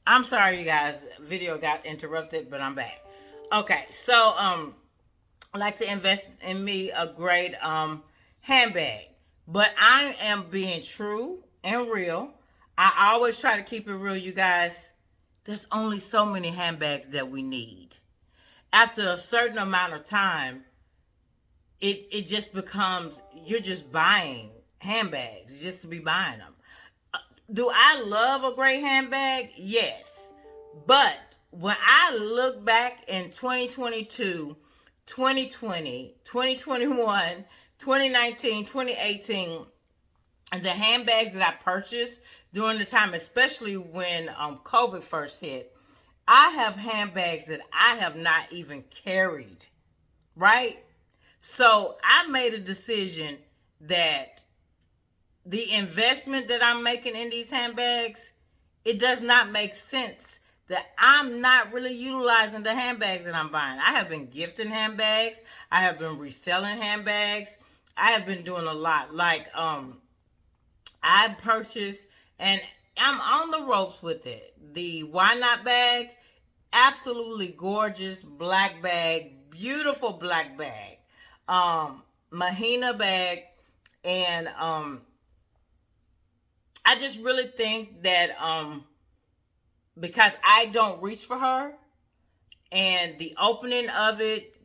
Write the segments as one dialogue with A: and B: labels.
A: I'm sorry, you guys. Video got interrupted, but I'm back. Okay, so I like to invest in me a great handbag, but I am being true and real. I always try to keep it real, you guys. There's only so many handbags that we need. After a certain amount of time, it just becomes you're just buying handbags just to be buying them. Do I love a great handbag? Yes. But when I look back in 2022, 2020, 2021, 2019, 2018, and the handbags that I purchased during the time, especially when COVID first hit, I have handbags that I have not even carried, right? So I made a decision that the investment that I'm making in these handbags, it does not make sense that I'm not really utilizing the handbags that I'm buying. I have been gifting handbags. I have been reselling handbags. I have been doing a lot. Like I purchased, and I'm on the ropes with it, the Why Not bag. Absolutely gorgeous black bag, beautiful black bag. Mahina bag, and I just really think that because I don't reach for her and the opening of it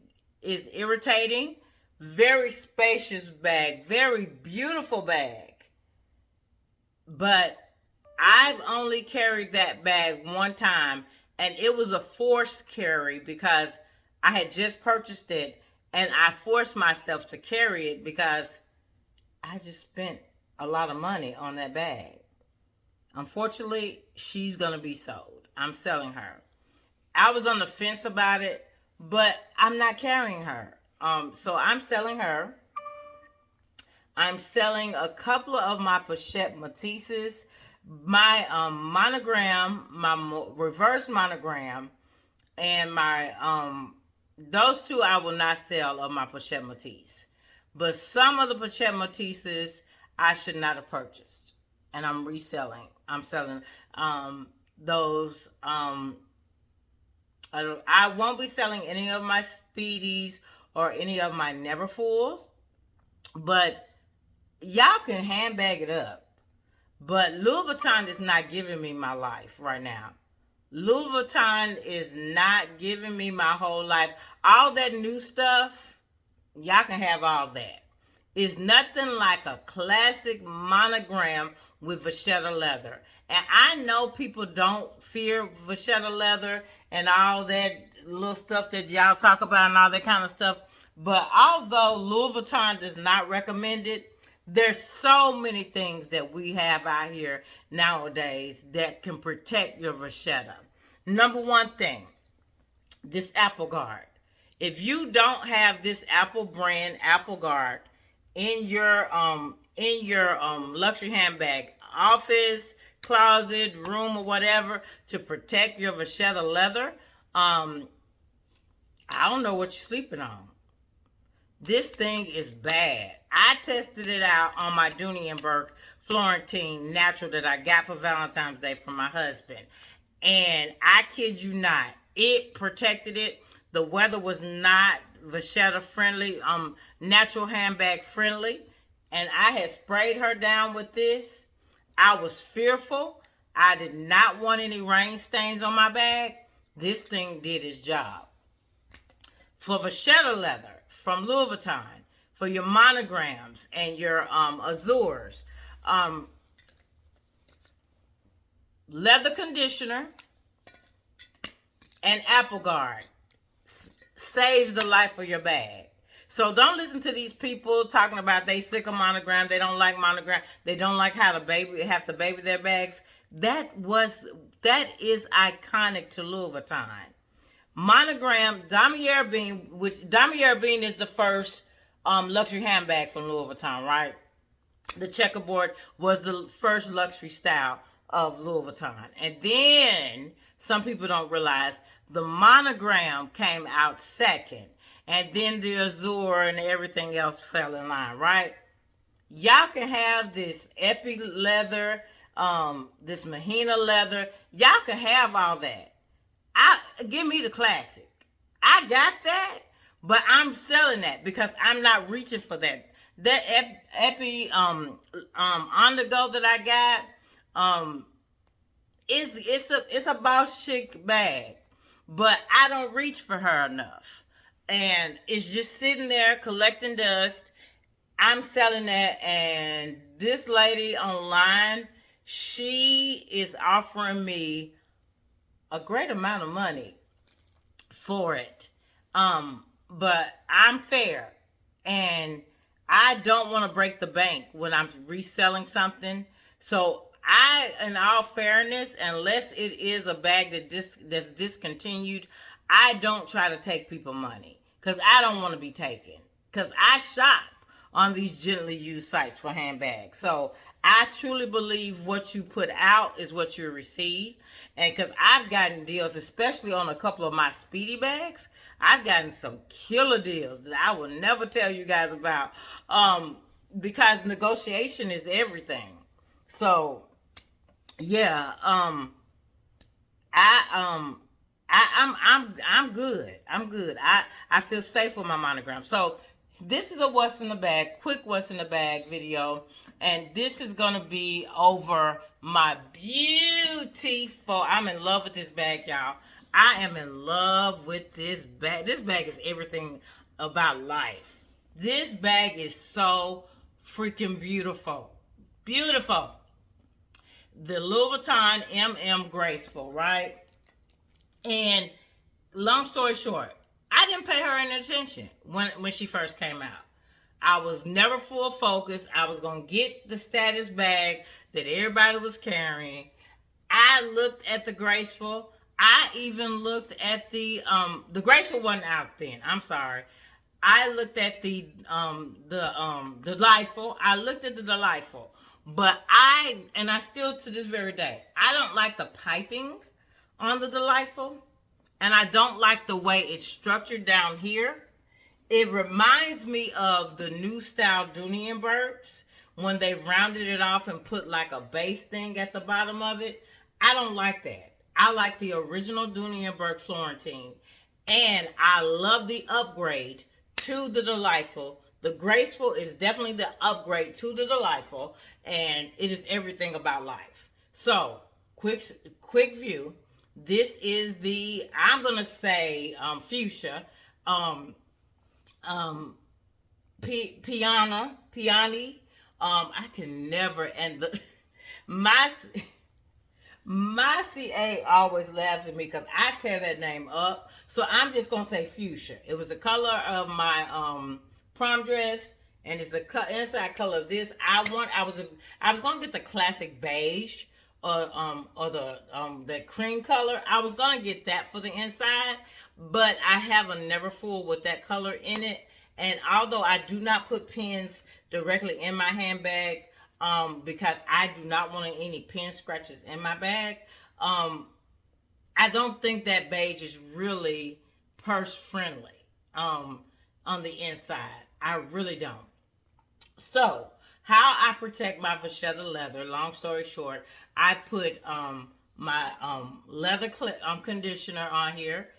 A: is irritating. Very spacious bag, very beautiful bag. But I've only carried that bag one time, and it was a forced carry because I had just purchased it and I forced myself to carry it because I just spent a lot of money on that bag. Unfortunately, she's going to be sold. I'm selling her. I was on the fence about it, but I'm not carrying her. So I'm selling her. I'm selling a couple of my pochette Matisses, my monogram, my reverse monogram, and my those two I will not sell of my pochette Matisse. But some of the pochette Matisses I should not have purchased, and I'm reselling. I'm selling those. I won't be selling any of my Speedies or any of my Neverfulls, but y'all can handbag it up. But Louis Vuitton is not giving me my life right now. Louis Vuitton is not giving me my whole life. All that new stuff, y'all can have all that. It's nothing like a classic monogram with vachetta leather. And I know people don't fear vachetta leather and all that little stuff that y'all talk about and all that kind of stuff. But although Louis Vuitton does not recommend it, there's so many things that we have out here nowadays that can protect your vachetta. Number one thing, this Apple Guard. If you don't have this Apple brand Apple Guard in your luxury handbag, office, closet, room, or whatever to protect your vachetta leather, I don't know what you're sleeping on. This thing is bad. I tested it out on my Dooney and Burke Florentine natural that I got for Valentine's Day from my husband. And I kid you not, it protected it. The weather was not vachetta friendly, natural handbag friendly. And I had sprayed her down with this. I was fearful. I did not want any rain stains on my bag. This thing did its job. For vachetta leather from Louis Vuitton, for your monograms and your azures, leather conditioner, and Apple Guard saves the life of your bag. So don't listen to these people talking about they sick of monogram, they don't like monogram, they don't like how to have to baby their bags. That is iconic to Louis Vuitton. Monogram, Damier Bean, which Damier Bean is the first luxury handbag from Louis Vuitton, right? The checkerboard was the first luxury style of Louis Vuitton. And then, some people don't realize, the monogram came out second. And then the azure and everything else fell in line, right? Y'all can have this epi leather, this Mahina leather. Y'all can have all that. I give me the classic. I got that, but I'm selling that because I'm not reaching for that. That epi on the go that I got, um it's a boss chic bag, but I don't reach for her enough, and it's just sitting there collecting dust. I'm selling that, and this lady online, she is offering me a great amount of money for it. But I'm fair, and I don't want to break the bank when I'm reselling something. So in all fairness, unless it is a bag that's discontinued, I don't try to take people money because I don't want to be taken. Because I shop on these gently used sites for handbags. So I truly believe what you put out is what you receive. And because I've gotten deals, especially on a couple of my Speedy bags, I've gotten some killer deals that I will never tell you guys about. Because negotiation is everything. So yeah, I I'm good. I'm good. I feel safe with my monogram. So this is a what's in the bag, quick what's in the bag video, and this is gonna be over my beautiful. I'm in love with this bag, y'all. I am in love with this bag. This bag is everything about life. This bag is so freaking beautiful, beautiful. The Louis Vuitton MM Graceful, right? And long story short, I didn't pay her any attention when she first came out. I was never full focus. I was gonna get the status bag that everybody was carrying. I looked at the Graceful. I even looked at the Graceful wasn't out then. I'm sorry. I looked at the Delightful. I looked at the Delightful. But I still to this very day, I don't like the piping on the Delightful. And I don't like the way it's structured down here. It reminds me of the new style Dooney&Burks when they rounded it off and put like a base thing at the bottom of it. I don't like that. I like the original Dooney&Burke Florentine. And I love the upgrade to the Delightful. The Graceful is definitely the upgrade to the Delightful. And it is everything about life. So, quick view. This is the, I'm going to say fuchsia. Peony. I can never, and my my CA always laughs at me because I tear that name up. So I'm just gonna say fuchsia. It was the color of my prom dress, and it's the inside color of this. I was gonna get the classic beige or the cream color. I was gonna get that for the inside, but I have a never full with that color in it. And although I do not put pins directly in my handbag, because I do not want any pin scratches in my bag, I don't think that beige is really purse friendly on the inside. I really don't. So, how I protect my vachetta leather, long story short, I put my leather conditioner on here.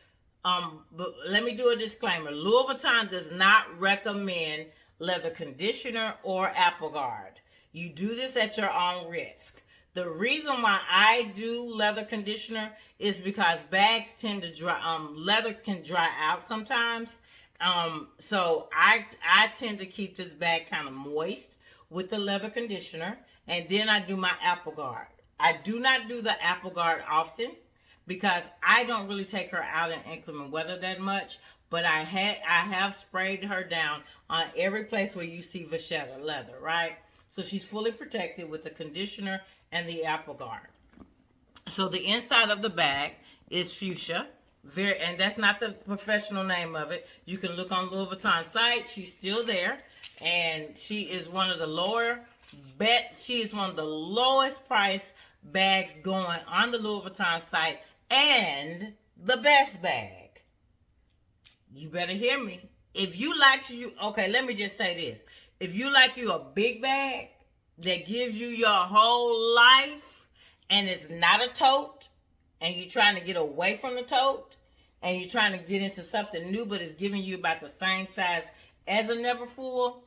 A: But let me do a disclaimer. Louis Vuitton does not recommend leather conditioner or Apple Guard. You do this at your own risk. The reason why I do leather conditioner is because bags tend to dry, leather can dry out sometimes. So I tend to keep this bag kind of moist with the leather conditioner, and then I do my Apple Guard. I do not do the Apple Guard often because I don't really take her out in inclement weather that much. But I have sprayed her down on every place where you see vachetta leather, right? So she's fully protected with the conditioner and the Apple Guard. So the inside of the bag is fuchsia. And that's not the professional name of it. You can look on Louis Vuitton site. She's still there, and she is one of the lowest price bags going on the Louis Vuitton site, and the best bag. You better hear me. If you like to, okay, let me just say this. If you like you a big bag that gives you your whole life and it's not a tote and you're trying to get away from the tote and you're trying to get into something new but it's giving you about the same size as a Never Full,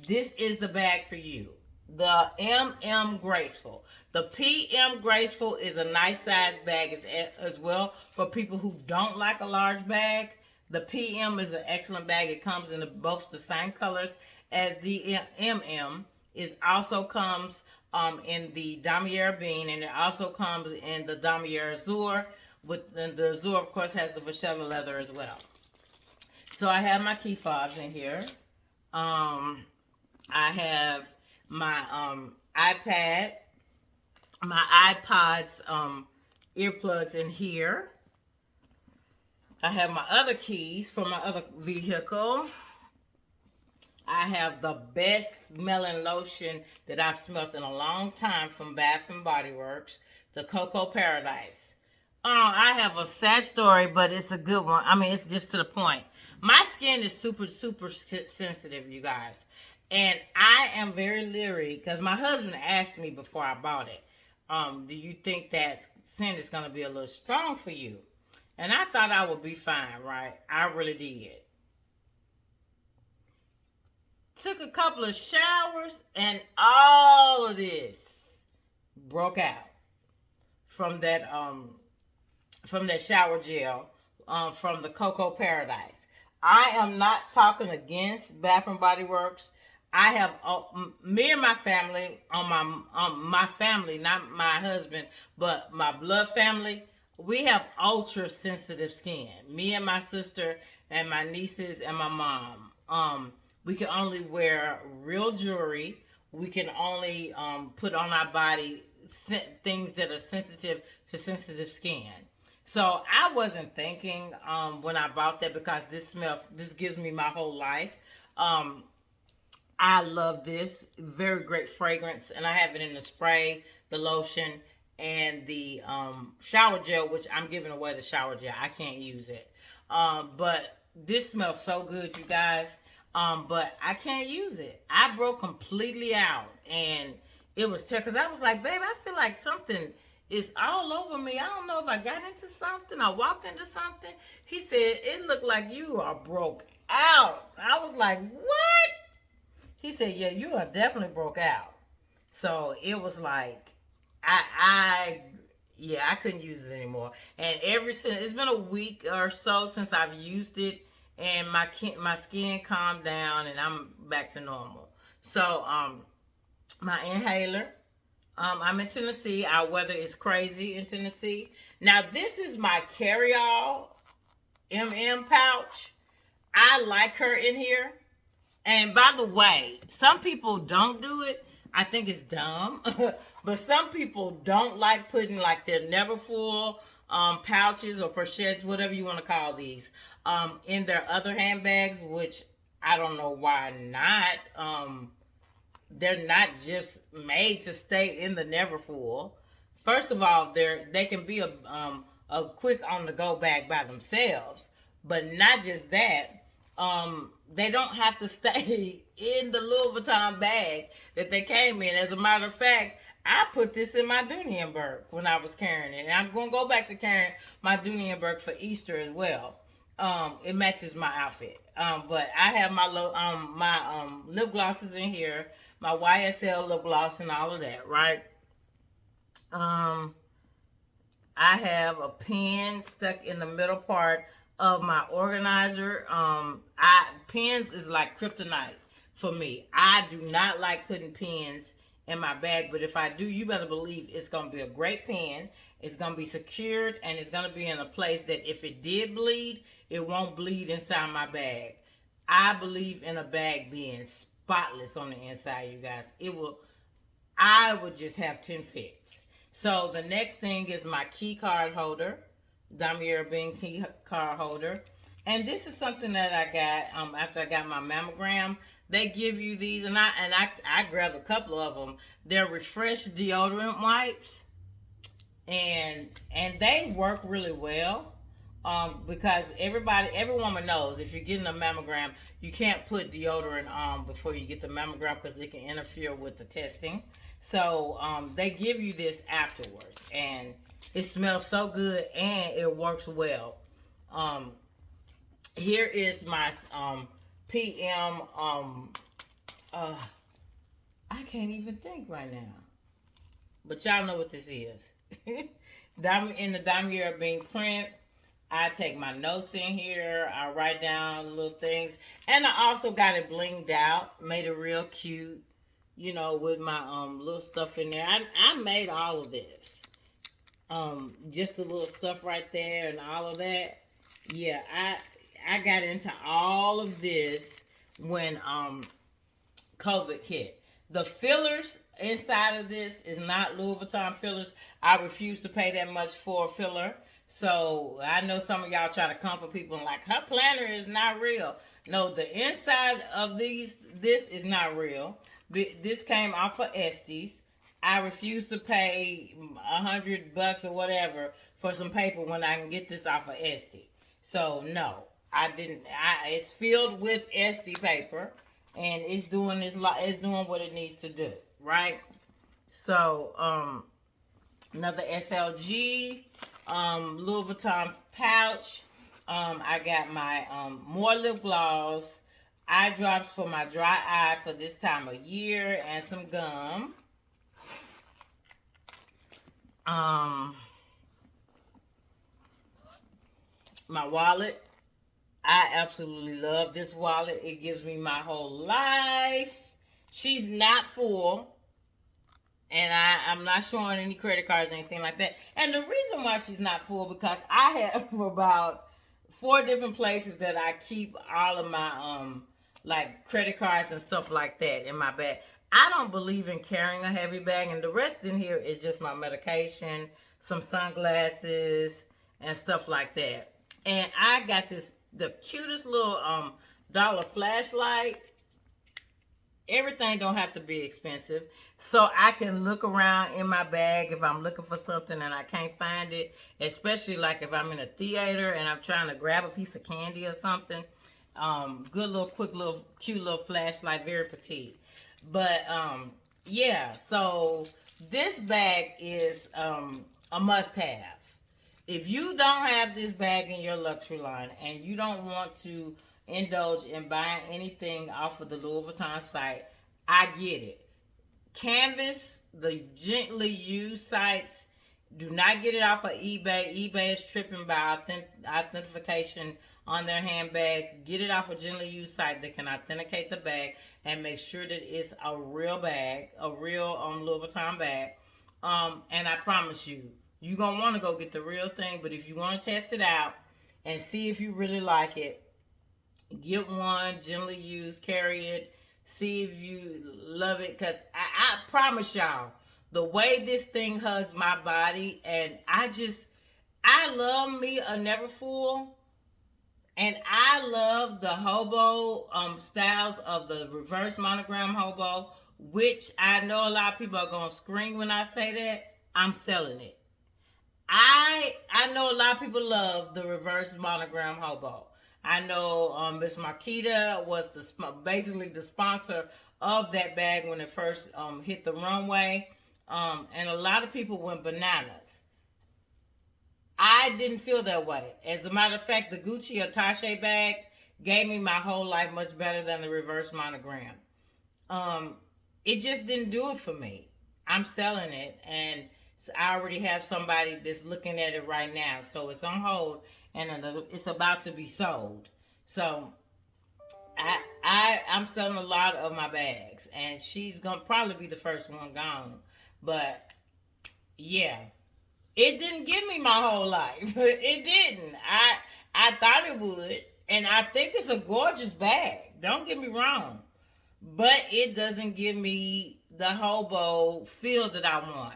A: this is the bag for you. The MM Graceful. The PM Graceful is a nice size bag as well for people who don't like a large bag. The PM is an excellent bag. It comes in both the same colors as the MM. It also comes in the Damier Bean, and it also comes in the Damier Azure. The Azure, of course, has the Vachella leather as well. So I have my key fobs in here. I have my iPad, my iPod's earplugs in here. I have my other keys for my other vehicle. I have the best smelling lotion that I've smelled in a long time from Bath and Body Works, the Cocoa Paradise. I have a sad story, but it's a good one. I mean, it's just to the point. My skin is super, super sensitive, you guys. And I am very leery because my husband asked me before I bought it, do you think that scent is going to be a little strong for you? And I thought I would be fine, right? I really did. Took a couple of showers and all of this broke out from that shower gel from the Cocoa Paradise. I am not talking against Bath and Body Works. I have me and my family my family, not my husband, but my blood family. We have ultra sensitive skin. Me and my sister and my nieces and my mom. We can only wear real jewelry. We can only put on our body things that are sensitive to sensitive skin. So I wasn't thinking when I bought that because this gives me my whole life. I love this. Very great fragrance. And I have it in the spray, the lotion, and the shower gel, which I'm giving away the shower gel. I can't use it. But this smells so good, you guys. But I can't use it. I broke completely out. And it was terrible. Because I was like, babe, I feel like something is all over me. I don't know if I got into something. I walked into something. He said, it looked like you are broke out. I was like, what? He said, yeah, you are definitely broke out. So it was like, I couldn't use it anymore. And ever since, it's been a week or so since I've used it, and my skin calmed down, and I'm back to normal. So, my inhaler, I'm in Tennessee. Our weather is crazy in Tennessee. Now, this is my carry-all pouch. I like her in here. And by the way, some people don't do it. I think it's dumb. But some people don't like putting like their Never Full pouches or pochettes, whatever you want to call these, in their other handbags, which I don't know why not. They're not just made to stay in the Never Full. First of all, they can be a quick on the go bag by themselves, but not just that. They don't have to stay in the Louis Vuitton bag that they came in. As a matter of fact, I put this in my Dunienberg when I was carrying it, and I'm going to go back to carrying my Dunienberg for Easter as well. It matches my outfit. But I have my lip glosses in here, my YSL lip gloss and all of that, right? I have a pen stuck in the middle part of my organizer. Pens is like kryptonite for me. I do not like putting pens in my bag, but if I do, you better believe it's going to be a great pen. It's going to be secured, and it's going to be in a place that if it did bleed, it won't bleed inside my bag. I believe in a bag being spotless on the inside, you guys. I would just have 10 fits. So the next thing is my key card holder, Damier Bean key card holder. And this is something that I got after I got my mammogram. They give you these, and I grabbed a couple of them. They're Refresh deodorant wipes, and they work really well. Because every woman knows if you're getting a mammogram, you can't put deodorant on before you get the mammogram because it can interfere with the testing. So they give you this afterwards, and it smells so good and it works well. Um, Here is my PM. Uh, I can't even think right now, but y'all know what this is. In the Damier Bean print. I take my notes in here. I write down little things, and I also got it blinged out, made it real cute, with my little stuff in there. I made all of this, just the little stuff right there and all of that. Yeah, I got into all of this when COVID hit. The fillers inside of this is not Louis Vuitton fillers. I refuse to pay that much for a filler. So I know some of y'all try to comfort people and like, her planner is not real. No, the inside of this is not real. This came off of Estes. I refuse to pay $100 or whatever for some paper when I can get this off of Estes. So no, I didn't. It's filled with Estes paper, and it's doing it's doing what it needs to do, right? So another SLG, Louis Vuitton pouch. I got my more lip gloss, eye drops for my dry eye for this time of year, and some gum. My wallet. I absolutely love this wallet. It gives me my whole life. She's not full. And I'm not showing any credit cards or anything like that. And the reason why she's not full, because I have about 4 different places that I keep all of my like credit cards and stuff like that in my bag. I don't believe in carrying a heavy bag, and the rest in here is just my medication, some sunglasses, and stuff like that. And I got the cutest little dollar flashlight. Everything don't have to be expensive, so I can look around in my bag if I'm looking for something and I can't find it, especially like if I'm in a theater and I'm trying to grab a piece of candy or something. Good little quick little cute little flashlight, very petite. But yeah, so this bag is a must-have. If you don't have this bag in your luxury line and you don't want to indulge in buying anything off of the Louis Vuitton site, I get it. Canvas, the gently used sites, do not get it off of eBay. eBay is tripping by authentication on their handbags. Get it off a gently used site that can authenticate the bag and make sure that it's a real bag, a real Louis Vuitton bag. And I promise you, you're going to want to go get the real thing. But if you want to test it out and see if you really like it, get one, gently used, carry it, see if you love it. Because I promise y'all, the way this thing hugs my body, and I love me a never full. And I love the hobo styles of the reverse monogram hobo, which I know a lot of people are going to scream when I say that. I'm selling it. I know a lot of people love the reverse monogram hobo. I know Miss Marquita was basically the sponsor of that bag when it first hit the runway, and a lot of people went bananas. I didn't feel that way. As a matter of fact, the Gucci attaché bag gave me my whole life much better than the reverse monogram. It just didn't do it for me. I'm selling it, and so I already have somebody that's looking at it right now. So it's on hold, and it's about to be sold. So I'm selling a lot of my bags, and she's gonna probably be the first one gone. But yeah, it didn't give me my whole life. It didn't. I thought it would, and I think it's a gorgeous bag. Don't get me wrong, but it doesn't give me the hobo feel that I want.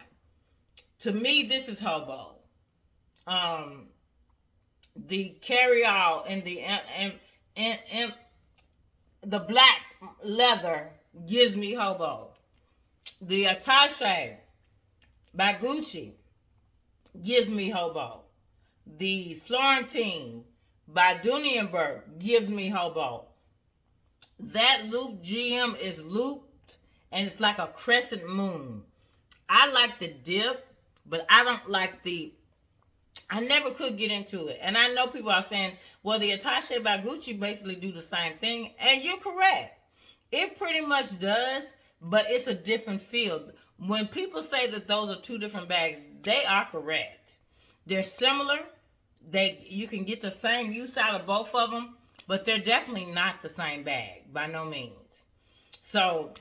A: To me, this is hobo. The carry-all and the black leather gives me hobo. The attaché by Gucci gives me hobo. The Florentine by Dunienberg gives me hobo. That loop GM is looped and it's like a crescent moon. I like the dip, but I don't like the. I never could get into it. And I know people are saying, well, the Attaché by Gucci basically do the same thing. And you're correct. It pretty much does, but it's a different feel. When people say that those are two different bags, they are correct. They're similar. You can get the same use out of both of them, but they're definitely not the same bag by no means. So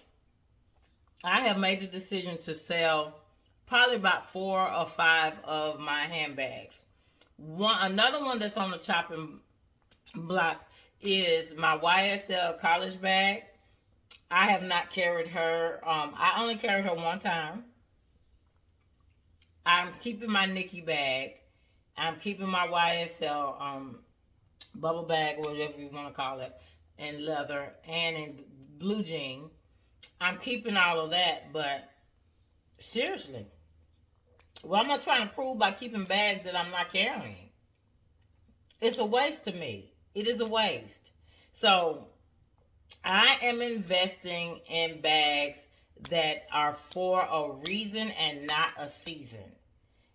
A: I have made the decision to sell probably about 4 or 5 of my handbags. Another one that's on the chopping block is my YSL college bag. I have not carried her. I only carried her one time. I'm keeping my Nikki bag. I'm keeping my YSL bubble bag, or whatever you want to call it, in leather and in blue jean. I'm keeping all of that, but seriously, what am I trying to prove by keeping bags that I'm not carrying? It's a waste to me. It is a waste. So I am investing in bags that are for a reason and not a season.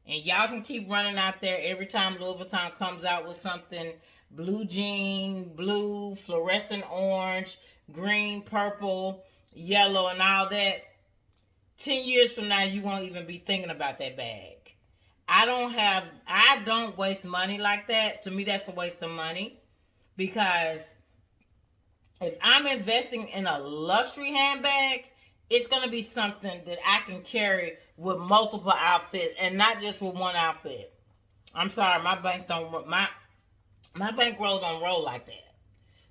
A: And y'all can keep running out there every time Louis Vuitton comes out with something, blue jean, blue, fluorescent orange, green, purple, yellow, and all that. 10 years from now, you won't even be thinking about that bag. I don't waste money like that. To me, that's a waste of money. Because if I'm investing in a luxury handbag, it's going to be something that I can carry with multiple outfits and not just with one outfit. I'm sorry, my bankroll don't roll like that.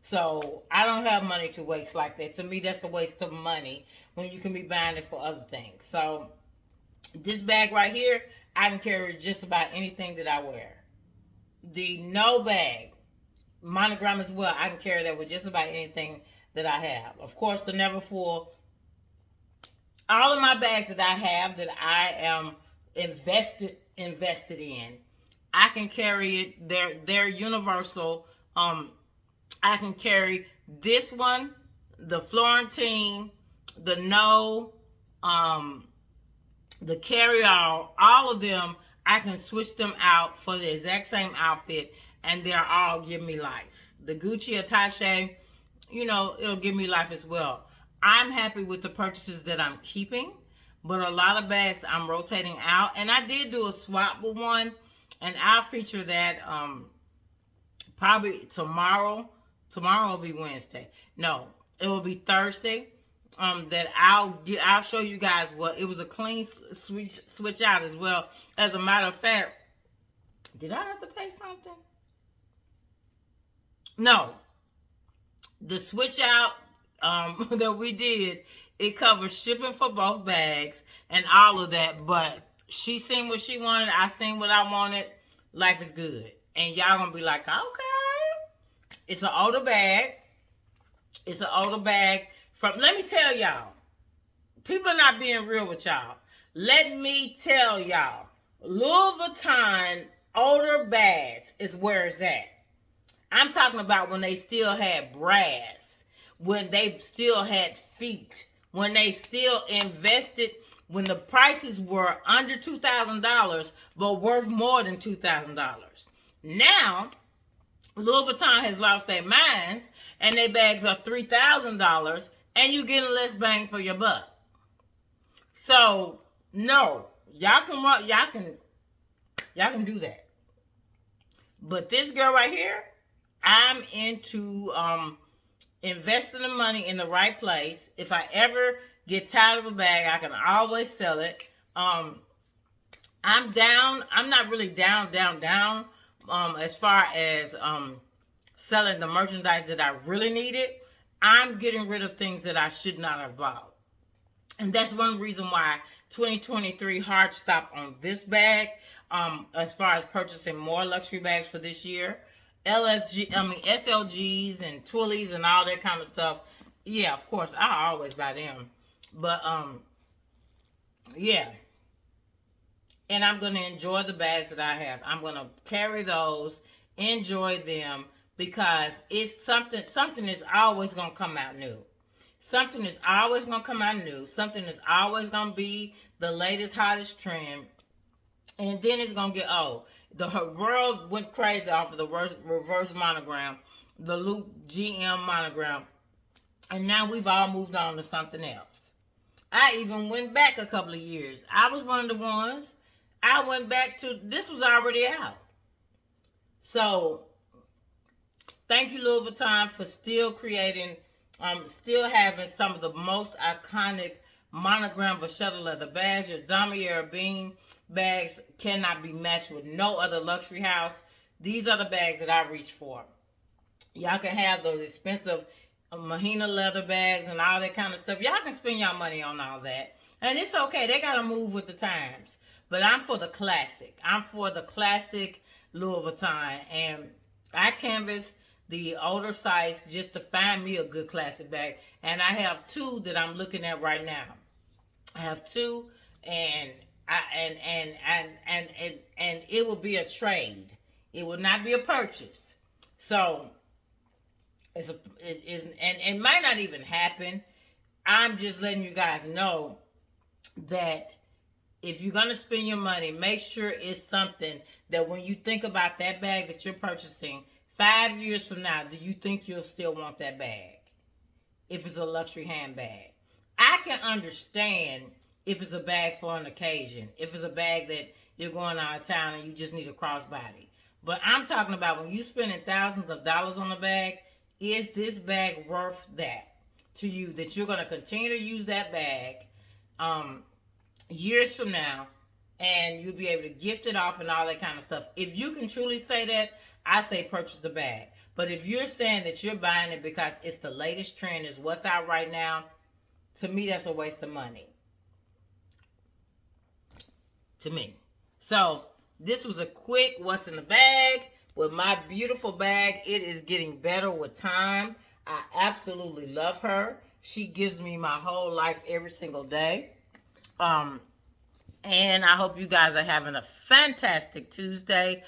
A: So I don't have money to waste like that. To me, that's a waste of money when you can be buying it for other things. So this bag right here, I can carry just about anything that I wear. The No bag, monogram as well, I can carry that with just about anything that I have. Of course, the Never Full. All of my bags that I have that I am invested in, I can carry it. They're universal. I can carry this one, the Florentine, the No, the Carry-All, all of them. I can switch them out for the exact same outfit, and they're all give me life. The Gucci Attaché, it'll give me life as well. I'm happy with the purchases that I'm keeping, but a lot of bags I'm rotating out. And I did do a swap with one, and I'll feature that probably tomorrow. Tomorrow will be Wednesday. No, it will be Thursday. That I'll show you guys what it was a clean switch out as well. As a matter of fact, did I have to pay something? No, the switch out that we did, it covers shipping for both bags and all of that. But she seen what she wanted, I seen what I wanted. Life is good, and y'all gonna be like, okay, it's an older bag. It's an older bag from. Let me tell y'all, people are not being real with y'all. Let me tell y'all, Louis Vuitton older bags is where it's at. I'm talking about when they still had brass, when they still had feet, when they still invested, when the prices were under $2,000 but worth more than $2,000. Now, Louis Vuitton has lost their minds and their bags are $3,000 and you're getting less bang for your buck. So, no, y'all can do that. But this girl right here, I'm into investing the money in the right place. If I ever get tired of a bag, I can always sell it. I'm down. I'm not really down as far as selling the merchandise that I really needed. I'm getting rid of things that I should not have bought. And that's one reason why 2023 hard stop on this bag as far as purchasing more luxury bags for this year. SLGs and Twillies and all that kind of stuff. Yeah, of course, I always buy them. But yeah. and I'm going to enjoy the bags that I have. I'm going to carry those, enjoy them, because it's something is always going to come out new. Something is always going to come out new. Something is always going to be the latest, hottest trend. And then it's going to get old. The world went crazy off of the reverse monogram, the Loop GM monogram. And now we've all moved on to something else. I even went back a couple of years. I was one of the ones. I went back to, this was already out. So thank you, Louis Vuitton, for still creating, still having some of the most iconic monogram vachetta leather bags. Your Damier Bean bags cannot be matched with no other luxury house. These are the bags that I reach for. Y'all can have those expensive Mahina leather bags and all that kind of stuff. Y'all can spend y'all money on all that. And it's okay. They got to move with the times. But I'm for the classic. I'm for the classic Louis Vuitton. And I canvassed the older sites just to find me a good classic bag. And I have two that I'm looking at right now. I have two, and and it will be a trade. It will not be a purchase. So it is, and it might not even happen. I'm just letting you guys know that if you're going to spend your money, make sure it's something that when you think about that bag that you're purchasing 5 years from now, do you think you'll still want that bag? If it's a luxury handbag, I can understand if it's a bag for an occasion, if it's a bag that you're going out of town and you just need a crossbody. But I'm talking about when you're spending thousands of dollars on a bag, is this bag worth that to you, that you're going to continue to use that bag years from now, and you'll be able to gift it off and all that kind of stuff? If you can truly say that, I say purchase the bag. But if you're saying that you're buying it because it's the latest trend, is what's out right now, to me, that's a waste of money. To me. So this was a quick what's in the bag with my beautiful bag. It is getting better with time. I absolutely love her. She gives me my whole life every single day. And I hope you guys are having a fantastic Tuesday.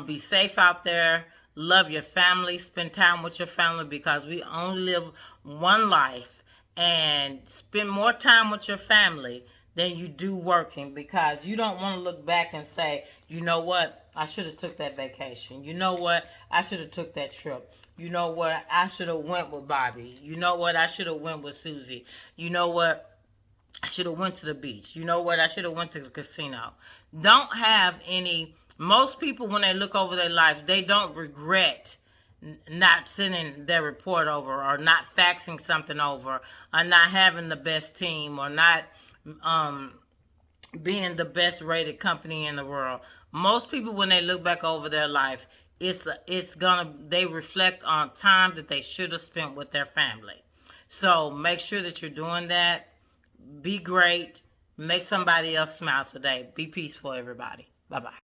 A: Be safe out there. Love your family. Spend time with your family, because we only live one life. And spend more time with your family than you do working, because you don't want to look back and say, you know what, I should have took that vacation. You know what, I should have took that trip. You know what, I should have went with Bobby. You know what, I should have went with Susie. You know what, I should have went to the beach. You know what, I should have went to the casino. Don't have any, most people when they look over their life, they don't regret not sending their report over, or not faxing something over, or not having the best team, or not being the best rated company in the world. Most people, when they look back over their life, they reflect on time that they should have spent with their family. So make sure that you're doing that. Be great. Make somebody else smile today. Be peaceful, everybody. Bye-bye.